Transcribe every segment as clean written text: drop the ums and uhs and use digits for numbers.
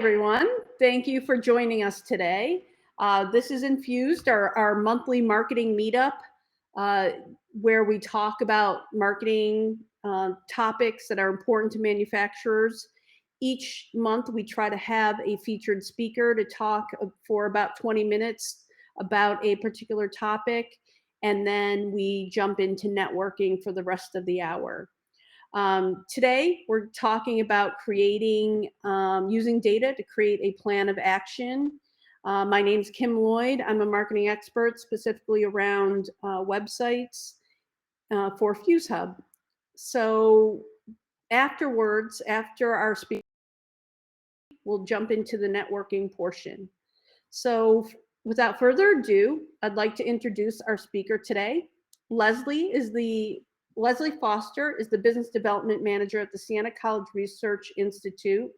Everyone. Thank you for joining us today. This is InFUZED, our monthly marketing meetup, uh, where we talk about marketing topics that are important to manufacturers. Each month, we try to have a featured speaker to talk for about 20 minutes about a particular topic, and then we jump into networking for the rest of the hour. Today, we're talking about using data to create a plan of action. My name is Kim Lloyd. I'm a marketing expert specifically around websites for FuseHub. So afterwards, after our speaker, we'll jump into the networking portion. So without further ado, I'd like to introduce our speaker today. Leslie Foster is the Business Development Manager at the Siena College Research Institute.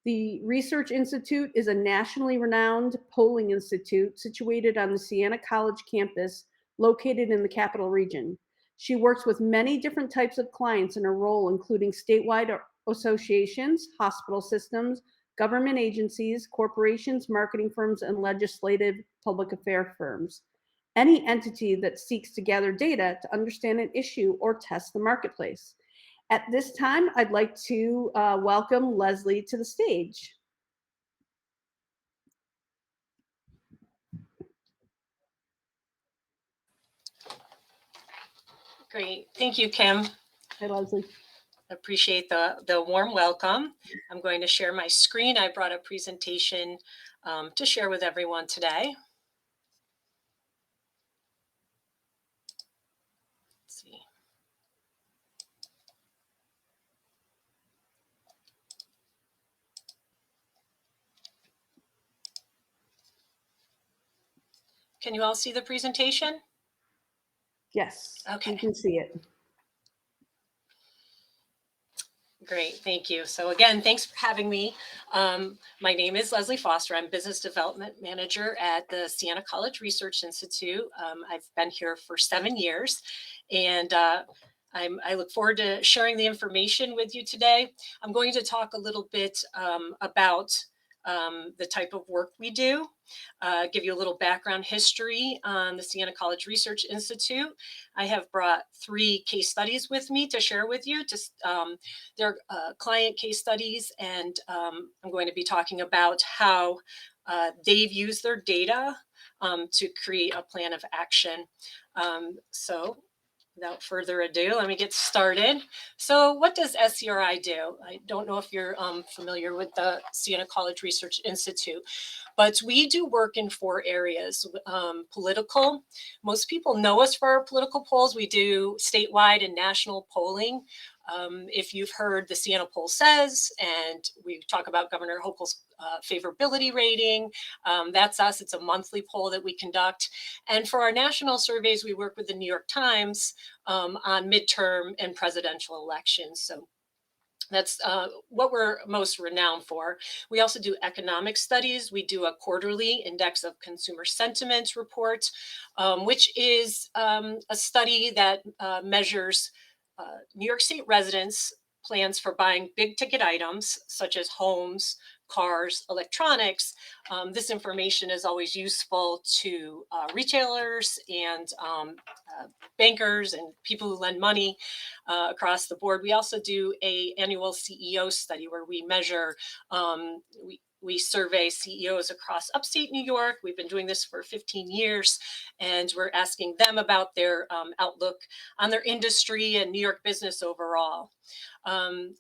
The Research Institute is a nationally renowned polling institute situated on the Siena College campus located in the Capital Region. She works with many different types of clients in her role, including statewide associations, hospital systems, government agencies, corporations, marketing firms, and legislative public affairs firms. Any entity that seeks to gather data to understand an issue or test the marketplace. At this time, I'd like to welcome Leslie to the stage. Great. Thank you, Kim. Hi, Leslie. Appreciate the warm welcome. I'm going to share my screen. I brought a presentation to share with everyone today. Let's see. Can you all see the presentation? Yes, okay. You can see it. Great, thank you. So again, thanks for having me. My name is Leslie Foster. I'm Business Development Manager at the Siena College Research Institute. I've been here for 7 years, and I look forward to sharing the information with you today. I'm going to talk a little bit about the type of work we do, give you a little background history on the Siena College Research Institute. I have brought 3 case studies with me to share with you. They're client case studies, and I'm going to be talking about how they've used their data to create a plan of action. So without further ado, let me get started. So what does SCRI do? I don't know if you're familiar with the Siena College Research Institute, but we do work in 4 areas. Political. Most people know us for our political polls. We do statewide and national polling. If you've heard the Siena poll says, and we talk about Governor Hochul's favorability rating, that's us. It's a monthly poll that we conduct. And for our national surveys, we work with the New York Times on midterm and presidential elections. So that's what we're most renowned for. We also do economic studies. We do a quarterly index of consumer sentiment report, which is a study that measures New York State residents' plans for buying big ticket items such as homes, cars, electronics. This information is always useful to retailers and bankers and people who lend money across the board. We also do an annual CEO study where we measure, we survey CEOs across upstate New York. We've been doing this for 15 years, and we're asking them about their outlook on their industry and New York business overall.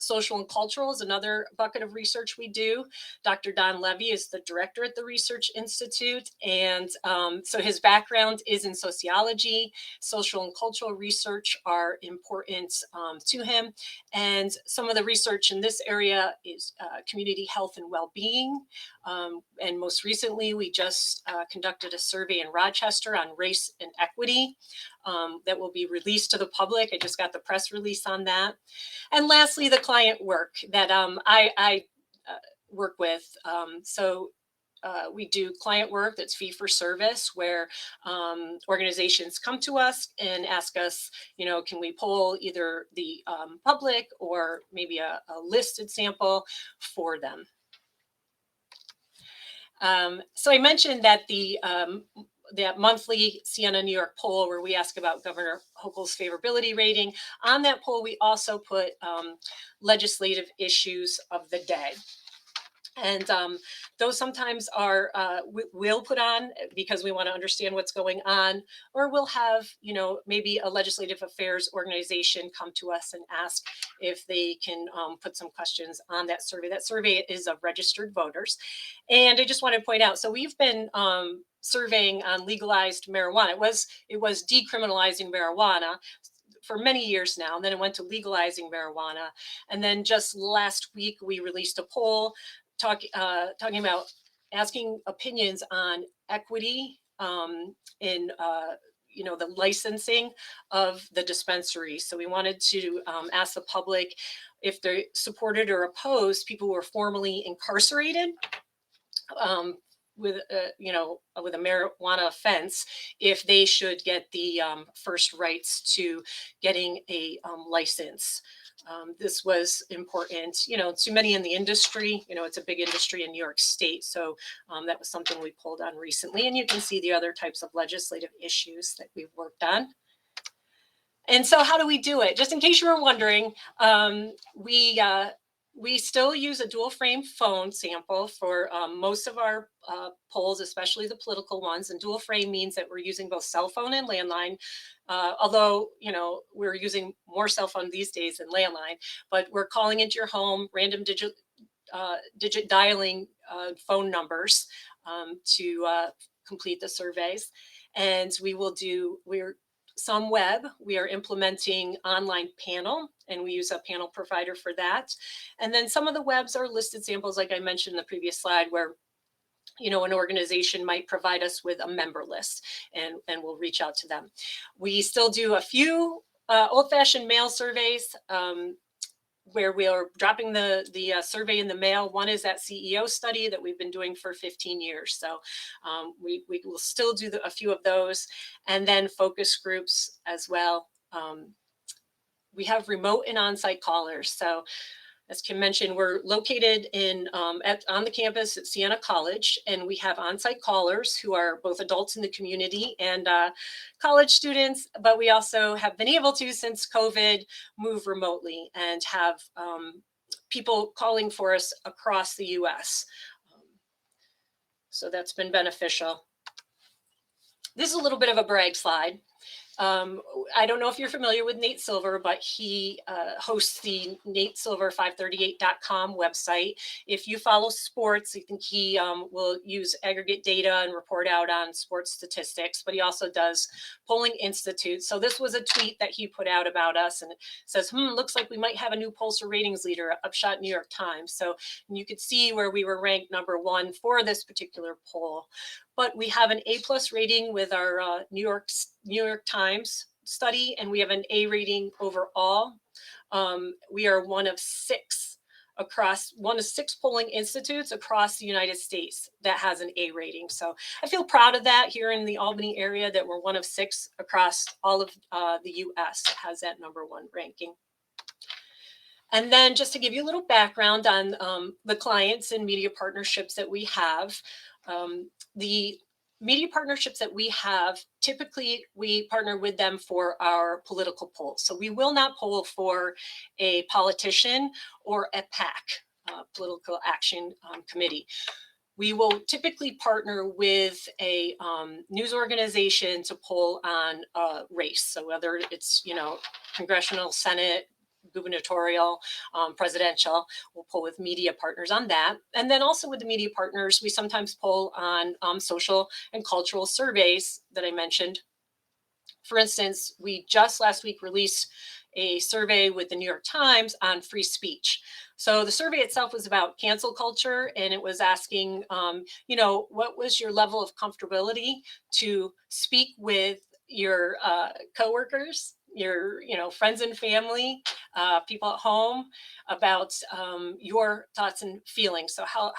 Social and cultural is another bucket of research we do. Dr. Don Levy is the director at the Research Institute, and so his background is in sociology. Social and cultural research are important to him, and some of the research in this area is community health and well-being. And most recently, we just conducted a survey in Rochester on race and equity that will be released to the public. I just got the press release on that. And lastly, the client work that I work with. We do client work that's fee for service, where organizations come to us and ask us, can we poll either the public or maybe a listed sample for them. So I mentioned that that monthly Siena, New York poll where we ask about Governor Hochul's favorability rating. On that poll, we also put legislative issues of the day. And those sometimes are we'll put on because we want to understand what's going on, or we'll have maybe a legislative affairs organization come to us and ask if they can put some questions on that survey. That survey is of registered voters, and I just want to point out. So we've been surveying on legalized marijuana. It was decriminalizing marijuana for many years now. And then it went to legalizing marijuana. And then just last week, we released a poll talking about asking opinions on equity in the licensing of the dispensary. So we wanted to ask the public if they supported or opposed people who were formerly incarcerated with with a marijuana offense, if they should get the first rights to getting a license. This was important, to many in the industry. It's a big industry in New York State, so that was something we pulled on recently. And you can see the other types of legislative issues that we've worked on. And so how do we do it? Just in case you were wondering, we still use a dual frame phone sample for most of our polls, especially the political ones. And dual frame means that we're using both cell phone and landline. Although, we're using more cell phone these days than landline, but we're calling into your home, random digit dialing phone numbers to complete the surveys. And we're some web. We are implementing online panel, and we use a panel provider for that. And then some of the webs are listed samples, like I mentioned in the previous slide, where an organization might provide us with a member list, and we'll reach out to them. We still do a few old-fashioned mail surveys where we are dropping the survey in the mail. One is that CEO study that we've been doing for 15 years. So we will still do a few of those, and then focus groups as well. We have remote and on-site callers. So as Kim mentioned, we're located on the campus at Siena College, and we have on-site callers who are both adults in the community and college students, but we also have been able to, since COVID, move remotely and have people calling for us across the US. So that's been beneficial. This is a little bit of a brag slide. I don't know if you're familiar with Nate Silver, but he hosts the natesilver538.com website. If you follow sports, I think he will use aggregate data and report out on sports statistics, but he also does Polling Institute. So this was a tweet that he put out about us, and it says, looks like we might have a new Pollster ratings leader, Upshot New York Times. So you could see where we were ranked #1 for this particular poll. But we have an A+ rating with our New York Times study, and we have an A rating overall. We are one of six polling institutes across the United States that has an A rating. So I feel proud of that here in the Albany area, that we're one of six across all of the US that has that #1 ranking. And then just to give you a little background on the clients and media partnerships that we have. The media partnerships that we have, typically we partner with them for our political polls. So we will not poll for a politician or a PAC, political action committee. We will typically partner with a news organization to poll on a race. So whether it's, congressional, Senate, gubernatorial, presidential, we'll poll with media partners on that. And then also with the media partners, we sometimes poll on social and cultural surveys that I mentioned. For instance, we just last week released a survey with the New York Times on free speech. So the survey itself was about cancel culture, and it was asking, what was your level of comfortability to speak with your coworkers, your friends and family, people at home, about your thoughts and feelings. So how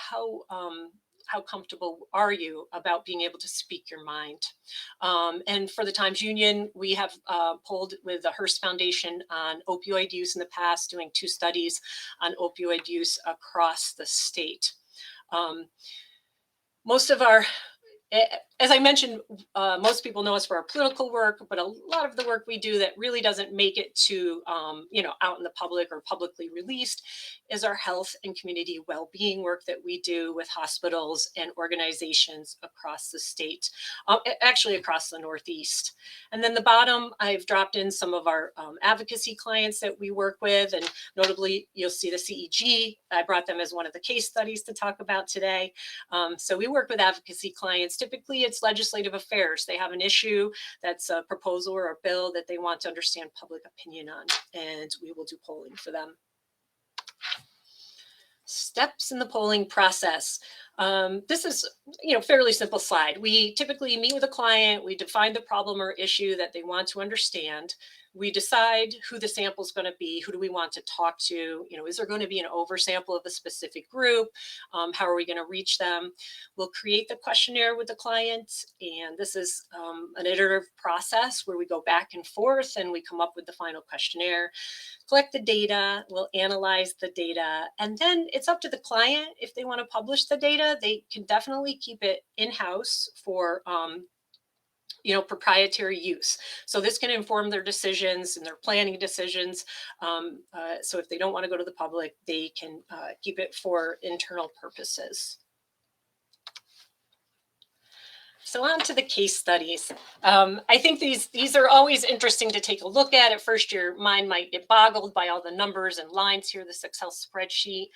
comfortable are you about being able to speak your mind? And for the Times Union, we have polled with the Hearst Foundation on opioid use in the past, doing 2 studies on opioid use across the state. most of our, as I mentioned, most people know us for our political work, but a lot of the work we do that really doesn't make it to, out in the public or publicly released is our health and community well-being work that we do with hospitals and organizations across the state, actually across the Northeast. And then the bottom, I've dropped in some of our advocacy clients that we work with, and notably, you'll see the CEG. I brought them as one of the case studies to talk about today. So we work with advocacy clients. Typically, it's legislative affairs. They have an issue that's a proposal or a bill that they want to understand public opinion on, and we will do polling for them. Steps in the polling process. This is, fairly simple slide. We typically meet with a client. We define the problem or issue that they want to understand. We decide who the sample is going to be. Who do we want to talk to? Is there going to be an oversample of a specific group? How are we going to reach them? We'll create the questionnaire with the client. And this is an iterative process where we go back and forth and we come up with the final questionnaire. Collect the data, we'll analyze the data, and then it's up to the client if they want to publish the data. They can definitely keep it in-house for proprietary use. So this can inform their decisions and their planning decisions. So if they don't want to go to the public, they can keep it for internal purposes. So on to the case studies. I think these are always interesting to take a look at. At first, your mind might get boggled by all the numbers and lines here, this Excel spreadsheet.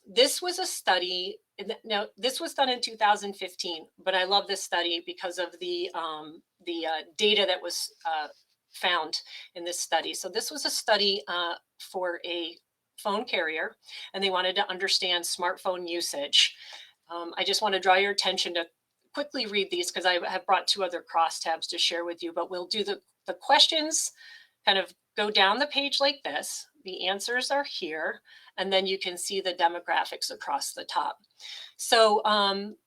This was a study. Now, this was done in 2015, but I love this study because of the data that was found in this study. So this was a study for a phone carrier, and they wanted to understand smartphone usage. I just want to draw your attention to quickly read these because I have brought two other crosstabs to share with you, but we'll do the questions, kind of go down the page like this. The answers are here, and then you can see the demographics across the top. So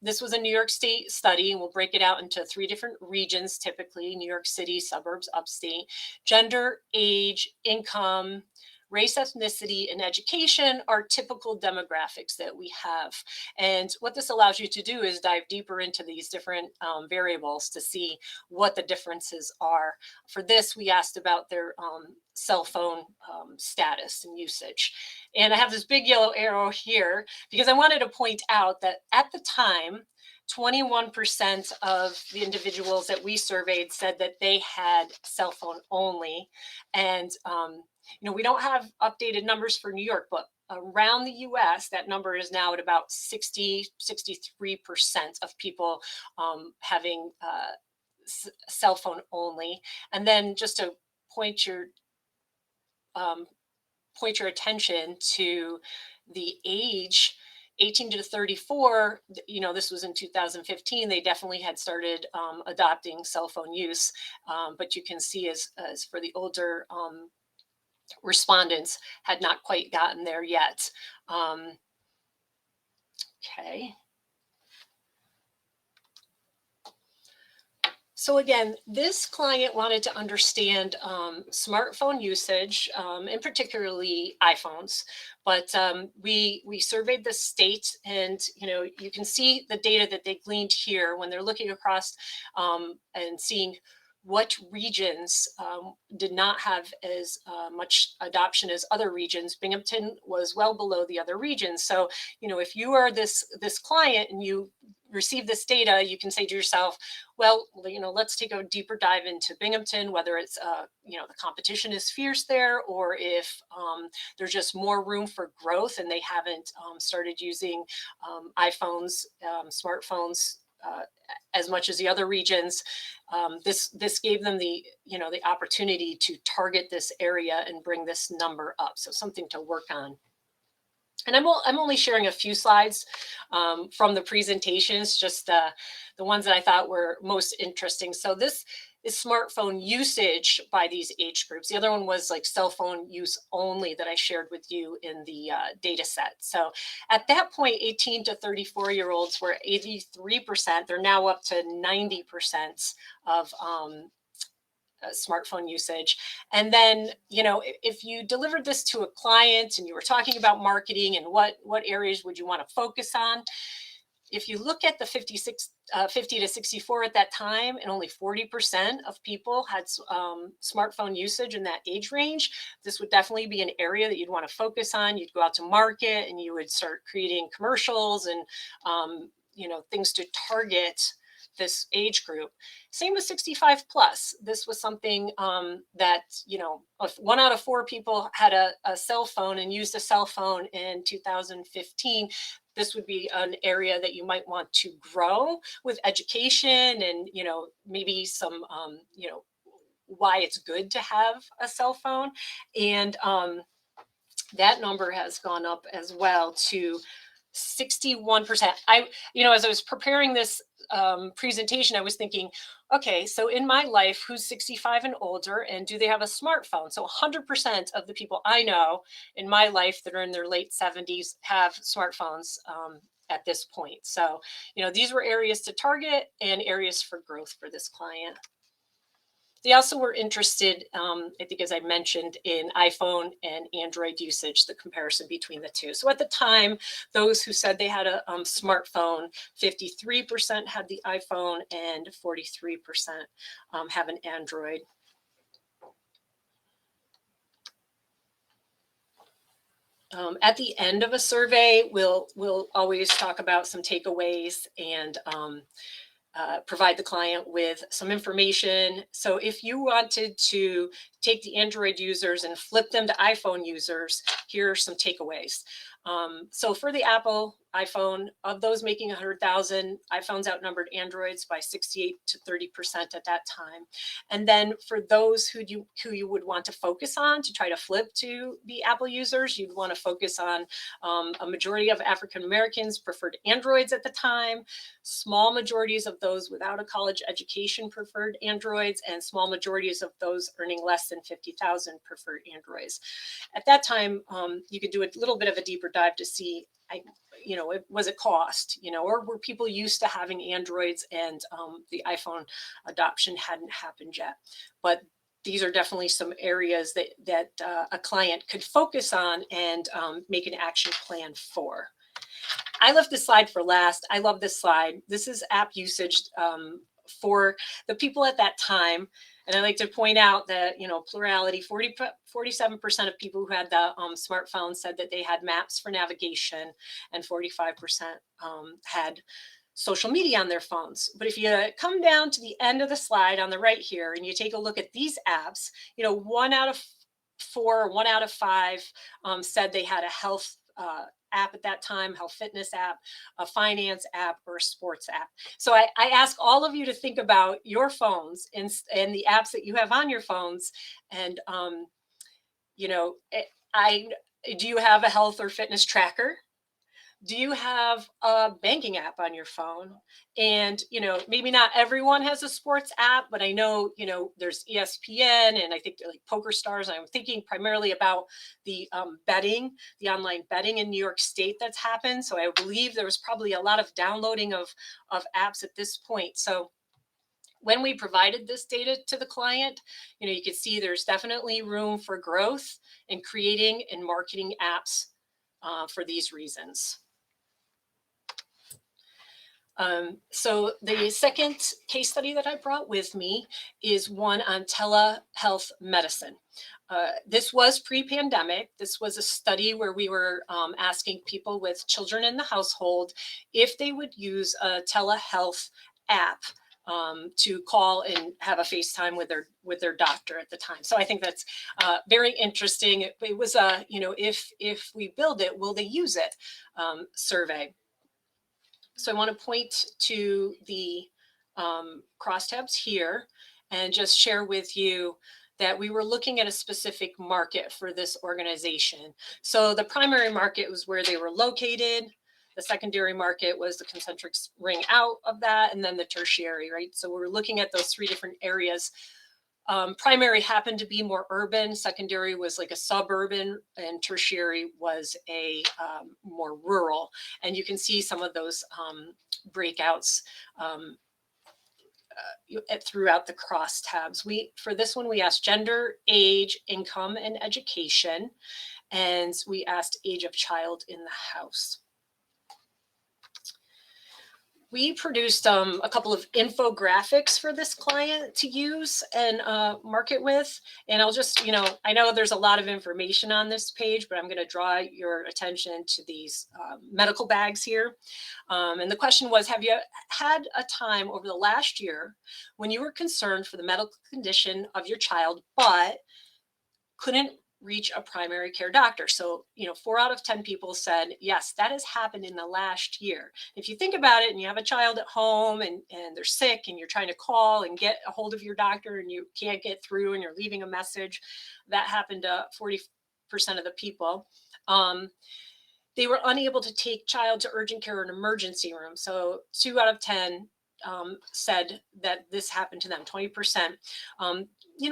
this was a New York State study, and we'll break it out into 3 different regions, typically New York City, suburbs, upstate. Gender, age, income, race, ethnicity, and education are typical demographics that we have. And what this allows you to do is dive deeper into these different variables to see what the differences are. For this, we asked about their cell phone status and usage. And I have this big yellow arrow here because I wanted to point out that at the time, 21% of the individuals that we surveyed said that they had cell phone only. And we don't have updated numbers for New York, but around the US, that number is now at about 63% of people having cell phone only. And then just to point your attention to the age, 18 to 34, this was in 2015, they definitely had started adopting cell phone use. But you can see as for the older respondents had not quite gotten there yet. Okay. So again, this client wanted to understand smartphone usage, and particularly iPhones. But we surveyed the state, and you can see the data that they gleaned here when they're looking across and seeing what regions did not have as much adoption as other regions. Binghamton was well below the other regions. So, if you are this client and you receive this data, you can say to yourself, well, let's take a deeper dive into Binghamton, whether it's, the competition is fierce there, or if there's just more room for growth and they haven't started using iPhones, smartphones, as much as the other regions. This gave them the opportunity to target this area and bring this number up. So something to work on. And I'm only sharing a few slides from the presentations, just the ones that I thought were most interesting. So this is smartphone usage by these age groups. The other one was like cell phone use only that I shared with you in the data set. So at that point, 18 to 34-year-olds were 83%. They're now up to 90% of smartphone usage. And then, if you delivered this to a client and you were talking about marketing and what areas would you want to focus on, if you look at the 50 to 64 at that time, and only 40% of people had smartphone usage in that age range, this would definitely be an area that you'd want to focus on. You'd go out to market and you would start creating commercials and things to target this age group. Same with 65 plus. This was something that, if 1 out of 4 people had a cell phone and used a cell phone in 2015, this would be an area that you might want to grow with education and, maybe some, why it's good to have a cell phone. And that number has gone up as well to 61%. As I was preparing this presentation, I was thinking, okay, so in my life, who's 65 and older, and do they have a smartphone? So 100% of the people I know in my life that are in their late 70s have smartphones at this point. So, these were areas to target and areas for growth for this client. They also were interested, I think, as I mentioned, in iPhone and Android usage, the comparison between the two. So at the time, those who said they had a smartphone, 53% had the iPhone and 43% have an Android. At the end of a survey, we'll always talk about some takeaways and provide the client with some information. So if you wanted to take the Android users and flip them to iPhone users, here are some takeaways. So for the Apple iPhone, of those making 100,000, iPhones outnumbered Androids by 68 to 30% at that time. And then for those who you would want to focus on to try to flip to be Apple users, you'd want to focus on a majority of African Americans preferred Androids at the time. Small majorities of those without a college education preferred Androids, and small majorities of those earning less than 50,000 preferred Androids. At that time, you could do a little bit of a deeper dive to see, was it cost, or were people used to having Androids and the iPhone adoption hadn't happened yet. But these are definitely some areas that a client could focus on and make an action plan for. I left this slide for last. I love this slide. This is app usage for the people at that time. And I like to point out that, plurality, 47% of people who had the smartphone said that they had maps for navigation, and 45% had social media on their phones. But if you come down to the end of the slide on the right here, and you take a look at these apps, 1 out of 4, 1 out of 5 said they had a health app at that time, health fitness app, a finance app, or a sports app. So I ask all of you to think about your phones and the apps that you have on your phones. And, do you have a health or fitness tracker? Do you have a banking app on your phone? And, maybe not everyone has a sports app, but I know, there's ESPN and I think like Poker Stars. I'm thinking primarily about the the online betting in New York State that's happened. So I believe there was probably a lot of downloading of apps at this point. So when we provided this data to the client, you could see there's definitely room for growth in creating and marketing apps for these reasons. So the second case study that I brought with me is one on telehealth medicine. This was pre-pandemic. This was a study where we were asking people with children in the household if they would use a telehealth app to call and have a FaceTime with their doctor at the time. So I think that's very interesting. It was a, if we build it, will they use it survey. So I want to point to the crosstabs here and just share with you that we were looking at a specific market for this organization. So the primary market was where they were located. The secondary market was the concentric ring out of that, and then the tertiary, right? So we're looking at those 3 different areas. Primary happened to be more urban, secondary was like a suburban, and tertiary was a more rural. And you can see some of those breakouts throughout the crosstabs. For this one, we asked gender, age, income, and education, and we asked age of child in the house. we produced a couple of infographics for this client to use and market with. And I'll just, I know there's a lot of information on this page, but I'm going to draw your attention to these medical bags here. And the question was, have you had a time over the last year when you were concerned for the medical condition of your child, but couldn't reach a primary care doctor? So, 4 out of 10 people said, yes, that has happened in the last year. If you think about it and you have a child at home and they're sick and you're trying to call and get a hold of your doctor and you can't get through and you're leaving a message, that happened to 40% of the people. They were unable to take child to urgent care or an emergency room. So 2 out of 10 said that this happened to them, 20%.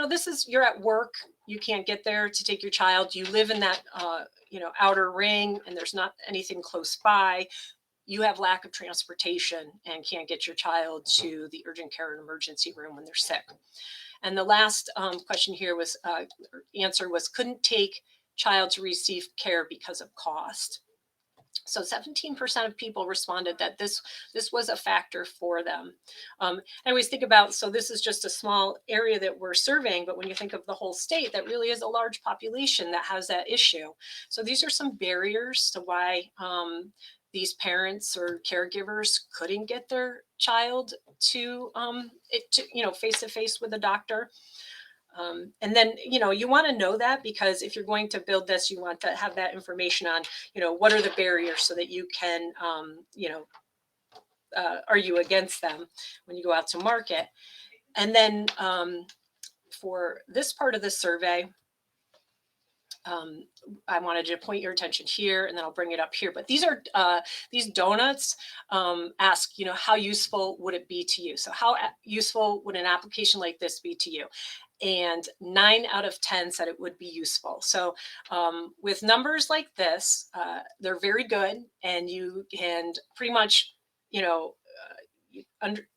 This is, you're at work, you can't get there to take your child, you live in that, outer ring and there's not anything close by, you have lack of transportation and can't get your child to the urgent care and emergency room when they're sick. And the last question here was, answer was, couldn't take child to receive care because of cost. So 17% of people responded that this was a factor for them. I always think about, so this is just a small area that we're surveying, but when you think of the whole state, that really is a large population that has that issue. So these are some barriers to why these parents or caregivers couldn't get their child to face to face with a doctor. And then, you want to know that, because if you're going to build this, you want to have that information on, what are the barriers so that you can, argue against them when you go out to market. And then for this part of the survey, I wanted to point your attention here, and then I'll bring it up here. But these are these donuts ask, how useful would it be to you? So how useful would an application like this be to you? And 9 out of 10 said it would be useful. So with numbers like this, they're very good, and you can pretty much,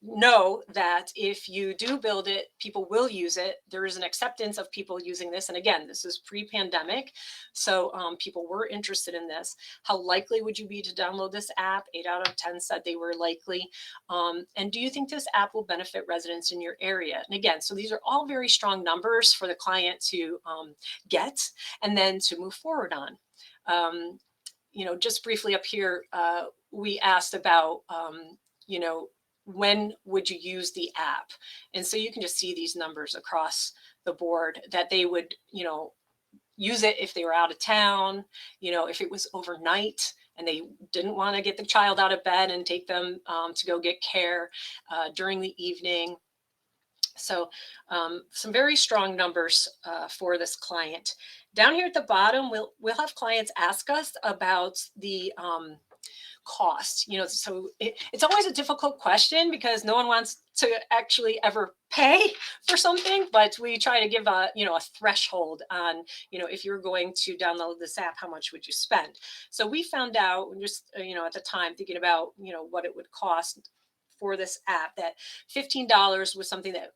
know that if you do build it, people will use it. There is an acceptance of people using this. And again, this is pre-pandemic. So people were interested in this. How likely would you be to download this app? 8 out of 10 said they were likely. And do you think this app will benefit residents in your area? And again, so these are all very strong numbers for the client to get and then to move forward on. Just briefly up here, we asked about, when would you use the app? And so you can just see these numbers across the board that they would, use it if they were out of town, if it was overnight and they didn't want to get the child out of bed and take them to go get care during the evening. So some very strong numbers for this client. Down here at the bottom, we'll have clients ask us about the cost. So it's always a difficult question because no one wants to actually ever pay for something, but we try to give a threshold on, if you're going to download this app, how much would you spend? So we found out, just at the time, thinking about what it would cost for this app, that $15 was something that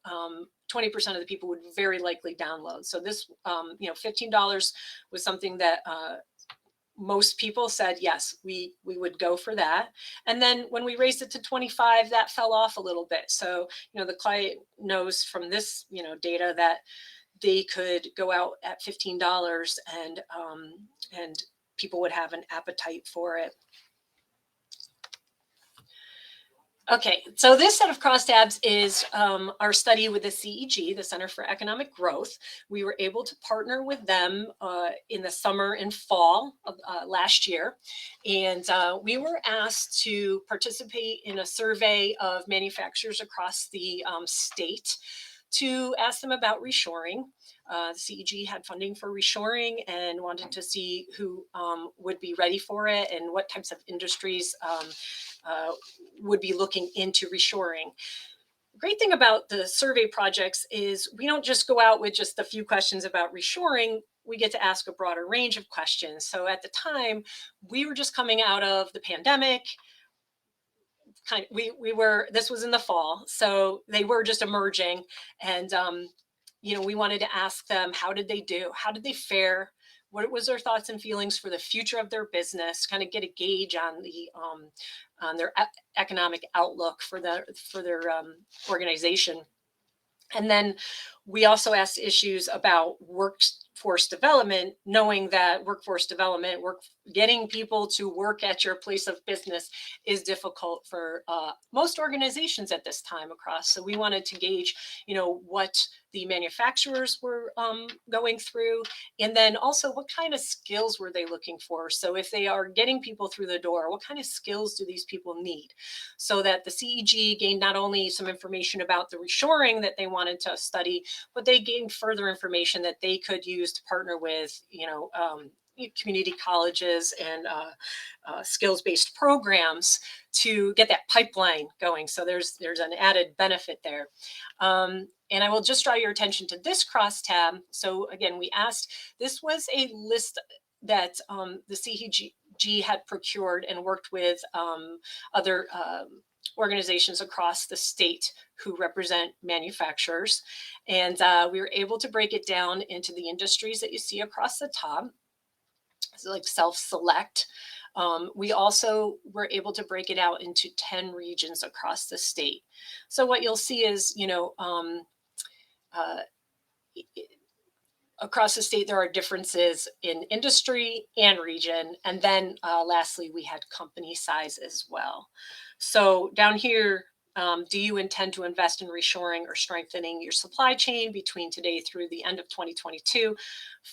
20% of the people would very likely download. So this $15 was something that most people said, yes, we would go for that. And then when we raised it to 25, that fell off a little bit. So, the client knows from this, data that they could go out at $15 and people would have an appetite for it. Okay, so this set of crosstabs is our study with the CEG, the Center for Economic Growth. We were able to partner with them in the summer and fall of last year. And we were asked to participate in a survey of manufacturers across the state to ask them about reshoring. The CEG had funding for reshoring and wanted to see who would be ready for it and what types of industries would be looking into reshoring. Great thing about the survey projects is we don't just go out with just a few questions about reshoring. We get to ask a broader range of questions. So at the time, we were just coming out of the pandemic. This was in the fall, so they were just emerging, and we wanted to ask them, how did they do? How did they fare? What was their thoughts and feelings for the future of their business? Kind of get a gauge on the on their economic outlook for their organization. And then we also asked issues about workforce development, knowing that workforce development, getting people to work at your place of business is difficult for most organizations at this time across. So we wanted to gauge, what the manufacturers were going through, and then also what kind of skills were they looking for. So if they are getting people through the door, what kind of skills do these people need? So that the CEG gained not only some information about the reshoring that they wanted to study, but they gained further information that they could use to partner with, community colleges and skills-based programs to get that pipeline going. So there's an added benefit there. And I will just draw your attention to this crosstab. So again, we asked, this was a list that the CEG had procured and worked with other organizations across the state who represent manufacturers. And we were able to break it down into the industries that you see across the top. So like self-select. We also were able to break it out into 10 regions across the state. So what you'll see is, across the state, there are differences in industry and region. And then lastly, we had company size as well. So down here, do you intend to invest in reshoring or strengthening your supply chain between today through the end of 2022?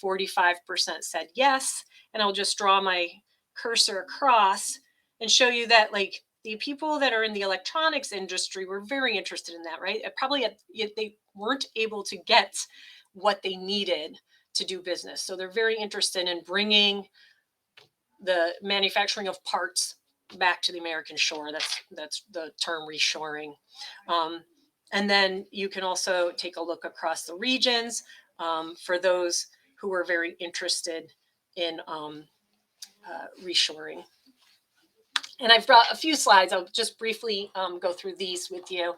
45% said yes. And I'll just draw my cursor across and show you that like the people that are in the electronics industry were very interested in that, right? They weren't able to get what they needed to do business. So they're very interested in bringing the manufacturing of parts back to the American shore. That's the term reshoring. And then you can also take a look across the regions for those who are very interested in reshoring. And I've brought a few slides. I'll just briefly go through these with you.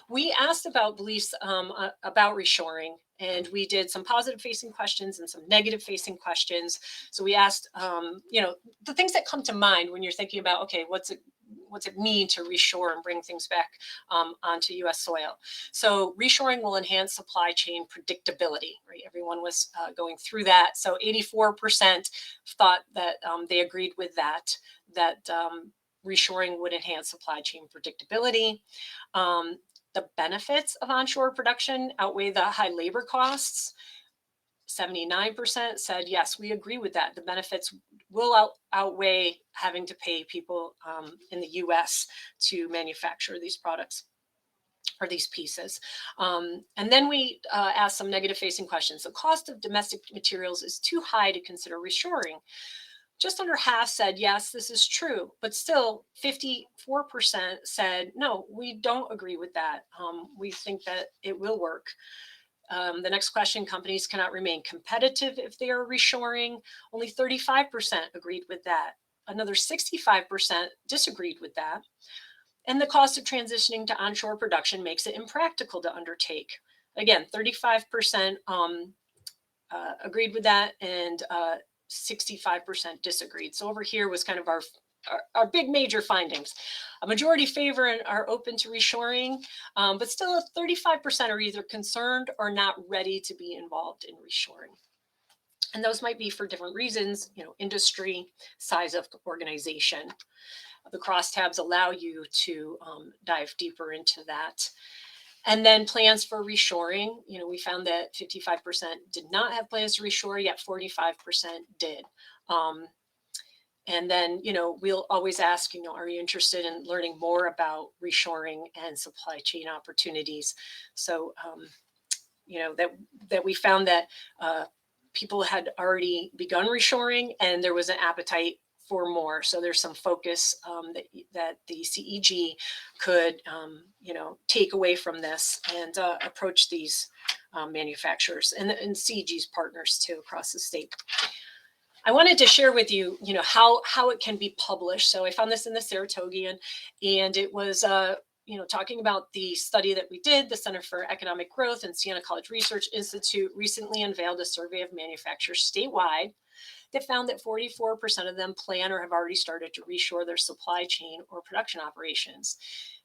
We asked about beliefs about reshoring, and we did some positive facing questions and some negative facing questions. So we asked, the things that come to mind when you're thinking about, okay, what's it mean to reshore and bring things back onto U.S. soil? So reshoring will enhance supply chain predictability, right? Everyone was going through that. So 84% thought that they agreed with that reshoring would enhance supply chain predictability. The benefits of onshore production outweigh the high labor costs. 79% said, yes, we agree with that. The benefits will outweigh having to pay people in the US to manufacture these products or these pieces. And then we asked some negative facing questions. The cost of domestic materials is too high to consider reshoring. Just under half said, yes, this is true, but still 54% said, no, we don't agree with that. We think that it will work. The next question, companies cannot remain competitive if they are reshoring. Only 35% agreed with that. Another 65% disagreed with that. And the cost of transitioning to onshore production makes it impractical to undertake. Again, 35% agreed with that, and 65% disagreed. So over here was kind of our big major findings. A majority favor and are open to reshoring, but still 35% are either concerned or not ready to be involved in reshoring. And those might be for different reasons, industry, size of organization. The crosstabs allow you to dive deeper into that. And then plans for reshoring, we found that 55% did not have plans to reshore, yet 45% did. And then, we'll always ask, are you interested in learning more about reshoring and supply chain opportunities? So, that we found that people had already begun reshoring and there was an appetite for more. So there's some focus that the CEG could, take away from this and approach these manufacturers and CEG's partners too across the state. I wanted to share with you, how it can be published. So I found this in the Saratogian, and it was, talking about the study that we did. The Center for Economic Growth and Siena College Research Institute recently unveiled a survey of manufacturers statewide. that found that 44% of them plan or have already started to reshore their supply chain or production operations.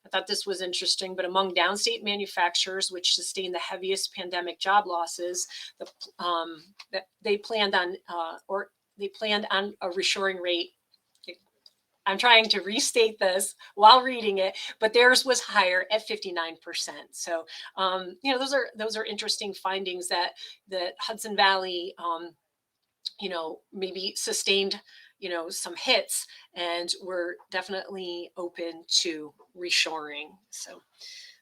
I thought this was interesting, but among downstate manufacturers, which sustained the heaviest pandemic job losses, that they planned on a reshoring rate. I'm trying to restate this while reading it, but theirs was higher at 59%. So, those are interesting findings that Hudson Valley, maybe sustained, some hits, and we're definitely open to reshoring. So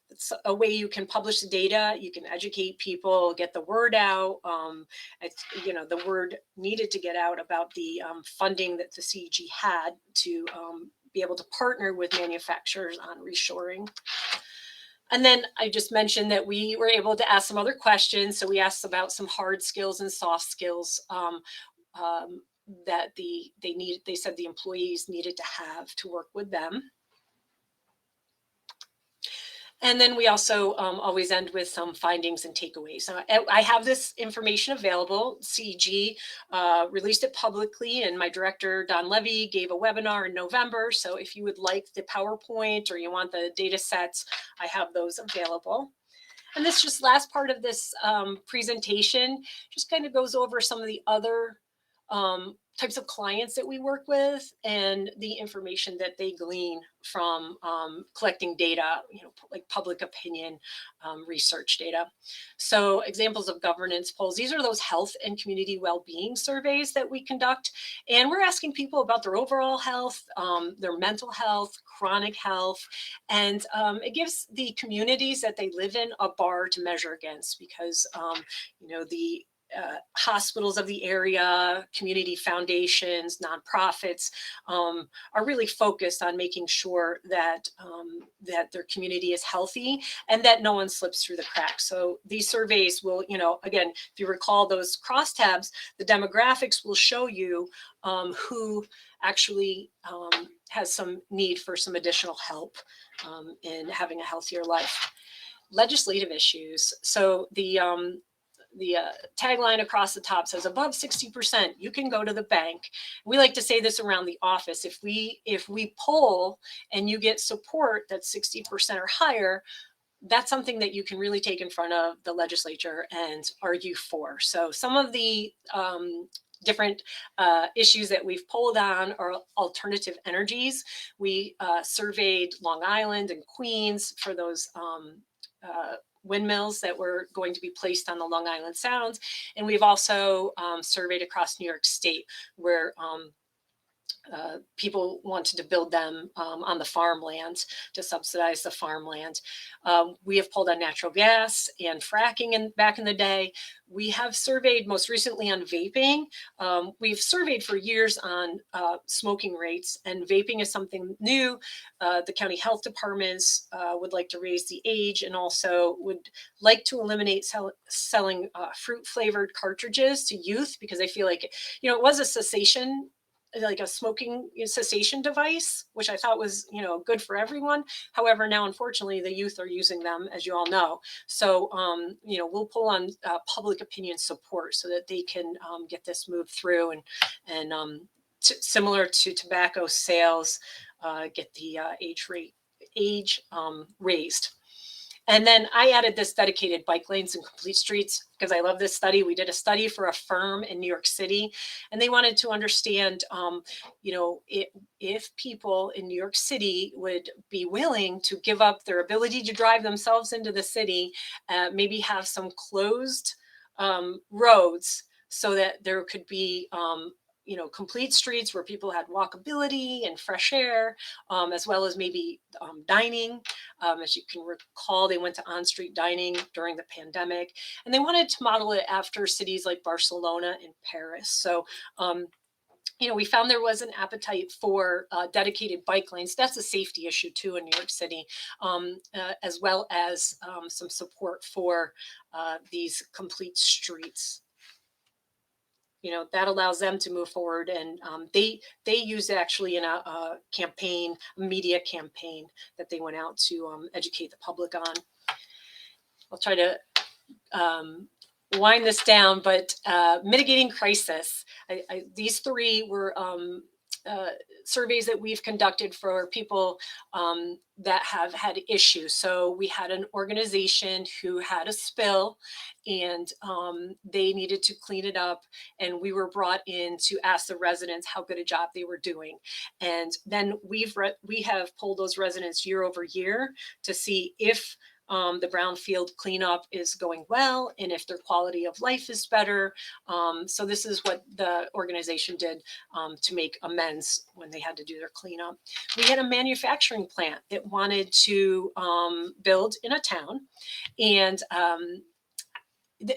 it's a way you can publish the data, you can educate people, get the word out. The word needed to get out about the funding that the CEG had to be able to partner with manufacturers on reshoring. And then I just mentioned that we were able to ask some other questions. So we asked about some hard skills and soft skills that they said the employees needed to have to work with them. And then we also always end with some findings and takeaways. So I have this information available. CEG released it publicly, and my director, Don Levy, gave a webinar in November. So if you would like the PowerPoint or you want the data sets, I have those available. And this just last part of this presentation just kind of goes over some of the other types of clients that we work with and the information that they glean from collecting data, like public opinion research data. So examples of governance polls, these are those health and community well-being surveys that we conduct. And we're asking people about their overall health, their mental health, chronic health, and it gives the communities that they live in a bar to measure against, because the hospitals of the area, community foundations, nonprofits are really focused on making sure that that their community is healthy and that no one slips through the cracks. So these surveys will, again, if you recall those crosstabs, the demographics will show you who actually has some need for some additional help in having a healthier life. Legislative issues. So the tagline across the top says above 60%, you can go to the bank. We like to say this around the office. If we poll and you get support that's 60% or higher, that's something that you can really take in front of the legislature and argue for. So some of the different issues that we've polled on are alternative energies. We surveyed Long Island and Queens for those windmills that were going to be placed on the Long Island Sound. And we've also surveyed across New York State, where people wanted to build them on the farmland to subsidize the farmland. We have pulled on natural gas and fracking back in the day. We have surveyed most recently on vaping. We've surveyed for years on smoking rates, and vaping is something new. The county health departments would like to raise the age and also would like to eliminate selling fruit flavored cartridges to youth, because they feel like, it was a cessation, like a smoking cessation device, which I thought was, good for everyone. However, now, unfortunately, the youth are using them, as you all know. So, we'll pull on public opinion support so that they can get this moved through and similar to tobacco sales, get the age raised. And then I added this dedicated bike lanes and complete streets because I love this study. We did a study for a firm in New York City, and they wanted to understand, if people in New York City would be willing to give up their ability to drive themselves into the city, maybe have some closed roads so that there could be complete streets where people had walkability and fresh air, as well as maybe dining. As you can recall, they went to on-street dining during the pandemic, and they wanted to model it after cities like Barcelona and Paris. So, we found there was an appetite for dedicated bike lanes. That's a safety issue too in New York City, as well as some support for these complete streets. That allows them to move forward, and they used actually in a campaign, a media campaign that they went out to educate the public on. I'll try to wind this down, but mitigating crisis. These three were uh, surveys that we've conducted for people that have had issues. So we had an organization who had a spill, and they needed to clean it up, and we were brought in to ask the residents how good a job they were doing. And then we have polled those residents year over year to see if the brownfield cleanup is going well and if their quality of life is better. So this is what the organization did to make amends when they had to do their cleanup. We had a manufacturing plant that wanted to build in a town, and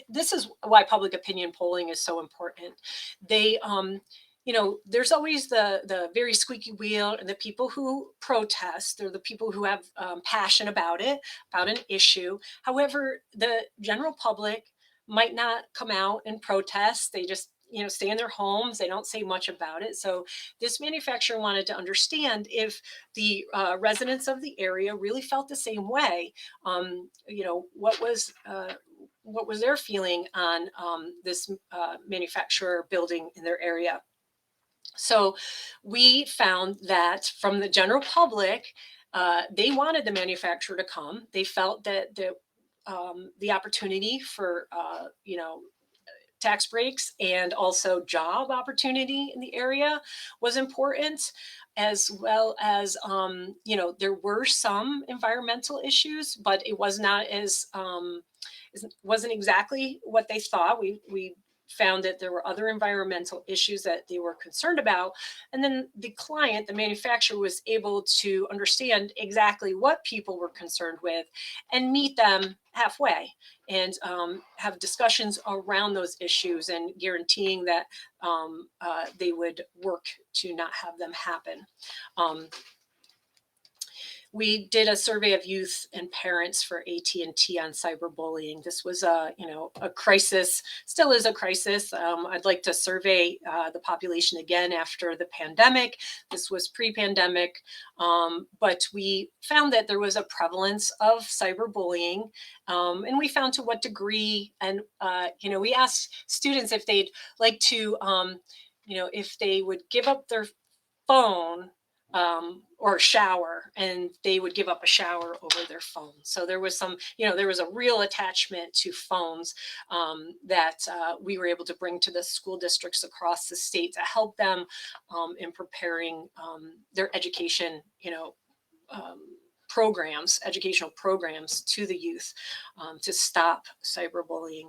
this is why public opinion polling is so important. They there's always the very squeaky wheel, and the people who protest. They're the people who have passion about it, about an issue. However, the general public might not come out and protest. They just stay in their homes. They don't say much about it. So this manufacturer wanted to understand if the residents of the area really felt the same way. What was their feeling on this manufacturer building in their area. So we found that from the general public, they wanted the manufacturer to come. They felt that the opportunity for tax breaks and also job opportunity in the area was important, as well as there were some environmental issues, but it was not as wasn't exactly what they thought. We found that there were other environmental issues that they were concerned about, and then the client, the manufacturer, was able to understand exactly what people were concerned with and meet them halfway, and have discussions around those issues, and guaranteeing that they would work to not have them happen. Um, we did a survey of youth and parents for AT&T on cyberbullying. This was a crisis, still is a crisis. I'd like to survey the population again after the pandemic. This was pre-pandemic, but we found that there was a prevalence of cyberbullying, and we found to what degree. And we asked students if they'd like to, if they would give up their phone or shower, and they would give up a shower over their phone. So there was there was a real attachment to phones that we were able to bring to the school districts across the state to help them in preparing their education, educational programs to the youth to stop cyberbullying.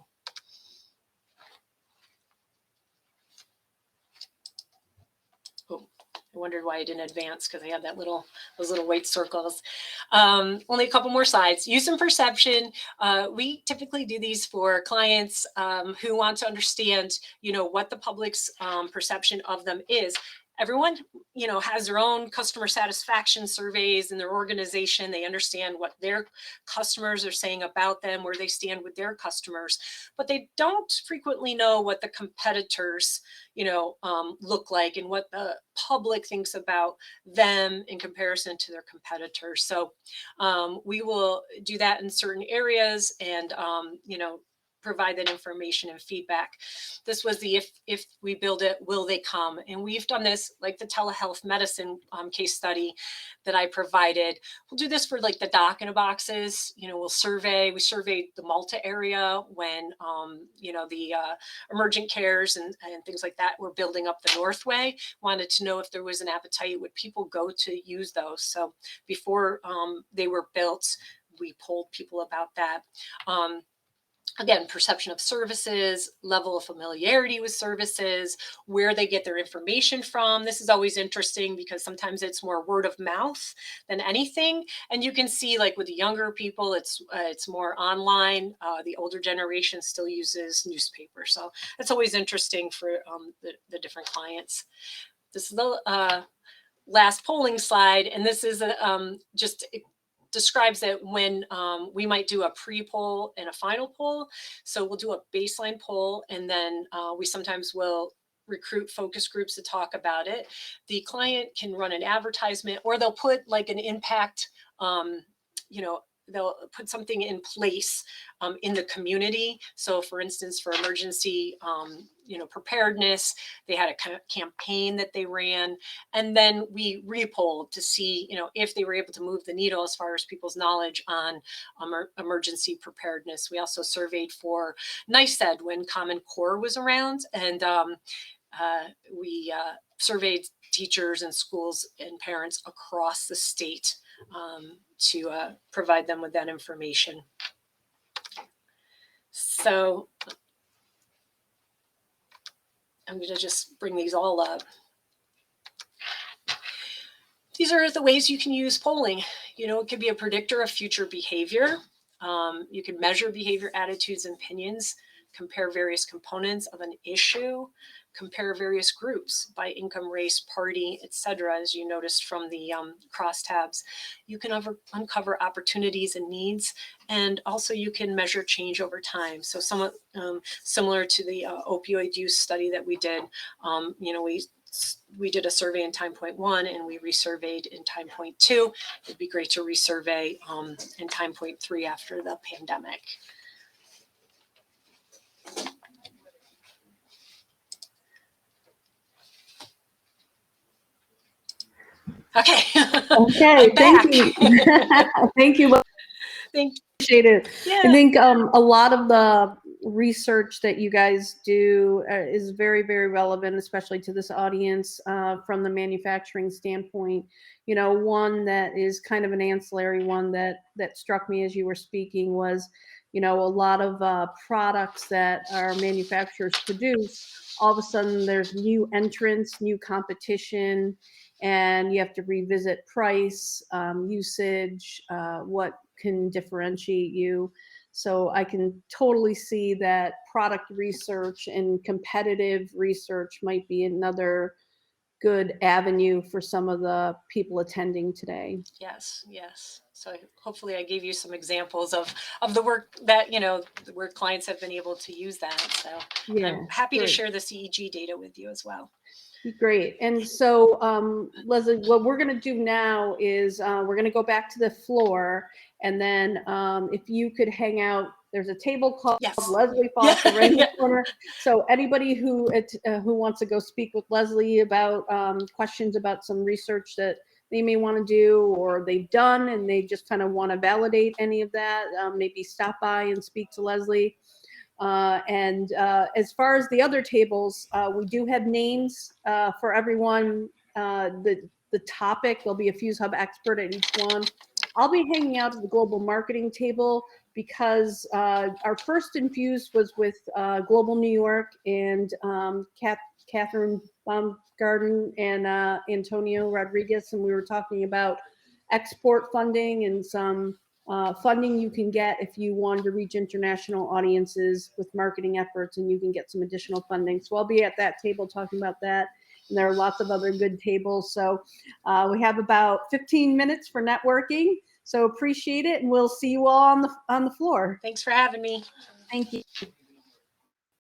I wondered why I didn't advance, because I had those little white circles. Only a couple more slides. Use and perception. We typically do these for clients who want to understand, what the public's perception of them is. Everyone, has their own customer satisfaction surveys in their organization. They understand what their customers are saying about them, where they stand with their customers, but they don't frequently know what the competitors look like, and what the public thinks about them in comparison to their competitors. So we will do that in certain areas, and provide that information and feedback. This was the if we build it, will they come? And we've done this, like the telehealth medicine case study that I provided. We'll do this for like the dock in a boxes. We surveyed the Malta area when the emergent cares and things like that were building up the Northway. Wanted to know if there was an appetite, would people go to use those? So before they were built, we polled people about that. Again, perception of services, level of familiarity with services, where they get their information from. This is always interesting because sometimes it's more word of mouth than anything. And you can see, like with the younger people, it's more online. The older generation still uses newspaper. So it's always interesting for the different clients. This is the last polling slide, and this is just describes that when we might do a pre-poll and a final poll. So we'll do a baseline poll, and then we sometimes will recruit focus groups to talk about it. The client can run an advertisement, or they'll put like an impact, they'll put something in place in the community. So for instance, for emergency preparedness, they had a campaign that they ran, and then we repolled to see if they were able to move the needle as far as people's knowledge on emergency preparedness. We also surveyed for NICED when Common Core was around, and we surveyed teachers and schools and parents across the state to provide them with that information. So I'm going to just bring these all up. These are the ways you can use polling. It could be a predictor of future behavior. You can measure behavior, attitudes, and opinions, compare various components of an issue, compare various groups by income, race, party, etc. As you noticed from the crosstabs, you can uncover opportunities and needs, and also you can measure change over time. So somewhat similar to the opioid use study that we did. We did a survey in time point 1 and we resurveyed in time point 2. It'd be great to resurvey in time point 3 after the pandemic. Okay. Okay, thank you. Thank you. Thank you. Appreciate it. Yeah. I think a lot of the research that you guys do is very, very relevant, especially to this audience from the manufacturing standpoint. One that is kind of an ancillary one that struck me as you were speaking was, a lot of products that our manufacturers produce, all of a sudden there's new entrants, new competition, and you have to revisit price, usage, what can differentiate you. So I can totally see that product research and competitive research might be another good avenue for some of the people attending today. Yes. So hopefully I gave you some examples of the work that, where clients have been able to use that. So Yeah, I'm happy great. to share the CEG data with you as well. Great. And so, Leslie, what we're going to do now is we're going to go back to the floor, and then if you could hang out, there's a table called Leslie Foster right in the corner. So anybody who wants to go speak with Leslie about questions about some research that they may want to do or they've done and they just kind of want to validate any of that, maybe stop by and speak to Leslie. As far as the other tables, we do have names for everyone. The topic, there'll be a FUZE-Hub expert at each one. I'll be hanging out at the global marketing table because our first InFUZED was with Global New York and Catherine Baumgarten and Antonio Rodriguez, and we were talking about export funding and some funding you can get if you want to reach international audiences with marketing efforts, and you can get some additional funding. So I'll be at that table talking about that. And there are lots of other good tables. So we have about 15 minutes for networking. So appreciate it, and we'll see you all on the floor. Thanks for having me. Thank you.